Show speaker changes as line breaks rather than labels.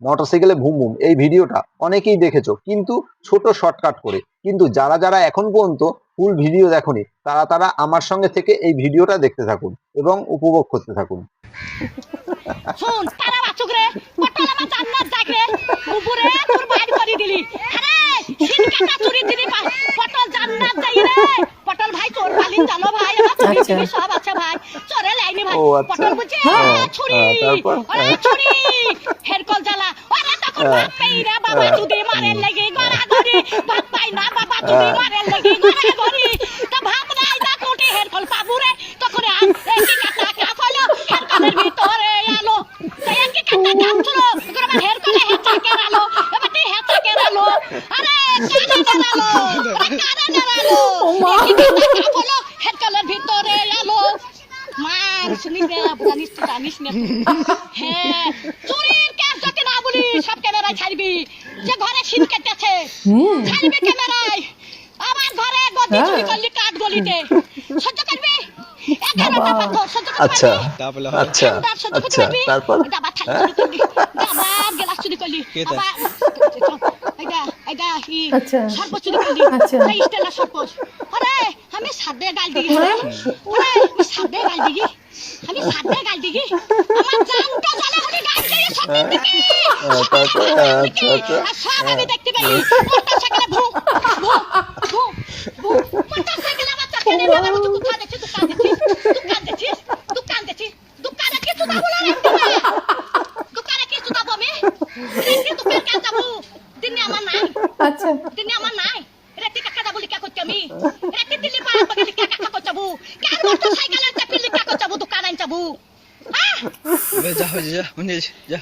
মোটরসাইকেলে ভুম ভুম এই ভিডিওটা অনেকেই দেখেছো, কিন্তু ছোট শর্টকাট করে। কিন্তু যারা যারা এখন পর্যন্ত ফুল ভিডিও দেখোনি, তারা তারা আমার সঙ্গে থেকে এই ভিডিওটা দেখতে থাকুন এবং উপভোগ করতে থাকুন।
শুন তারা বাচুক রে, পটল আমার জান্নাত যাক রে, উপরে তোর বাইর করে দিলি। আরে সিনকাটা চুরি দিলি, পটল জান্নাত যাই রে। পটল ভাই তোর পালিন জানো ভাই, আমার চুরি দিলি সব আছে ভাই, চরে লাইনি ভাই। পটল বুঝে ছুরি, আরে ছুরি হেরকল জ্বালা। আরে তখন বাপ পেইরা বাবা চুদি মারের লাগি গড়া গড়ি, বাপ পাই না বাবা চুদি মারের লাগি গড়া গড়ি। তা ভাব নাই না কোটি হেরকল পাবুরে, তখন আর একটি কাটা কাফলো হেরকলের ভিতরে আলো। তাই একটি কাটা কাফলো করে হেরকলে হেচা কেরালো, এবার তুই হেচা কেরালো। আরে কানে কেরালো, কানে কেরালো, একটি কাটা কাফলো হেরকলের ভিতরে আলো। মার শুনি রে, জানিস তো জানিস না। হ্যাঁ চুরির কেস যদি না বলি সব ক্যামেরায় ছাড়বি। যে ঘরে সিন কেটেছে ছাড়বি ক্যামেরায়। আমার ঘরে গদি চুরি করলি কাঠ গলিতে, সহ্য করবি? 11টা পাথর সহ্য করবি?
আচ্ছা আচ্ছা
সহ্য করতে
আচ্ছা,
পারবি?
তারপর
ডাবা থালি চুরি করলি, ডাবা গ্লাস চুরি করলি, আবার সর্প চুরি করলি, স্টেলার সর্প। আরে আমি সাদে গাল দিই, আরে আমি সাদে গাল দিই, আমি সাদে গাল দিই, আমার জানটা জ্বালা হলি গাল দিয়ে সব দিকে। সব আমি দেখতে পাই। মোটরসাইকেলে ভু ভু ভু ভু, মোটরসাইকেলে আমার চাকা নিয়ে আমার মতো দোকান দেখছিস, দোকানে কিছু না বলে রাখতে না। দোকানে কিছু দাবো আমি, রেখে দোকান কাজ যাবো। দিনে আমার নাই, আচ্ছা দিনে আমার নাই। রেখে কাকা যাবো লিখা করতে আমি, রেখে দিল্লি পাড়া বাগালি কাকা কাকা যাবো, কার মোটরসাইকেলের চাপি লিখা করতে যাবো, দোকানে যাবো। হ্যাঁ
যা যা যা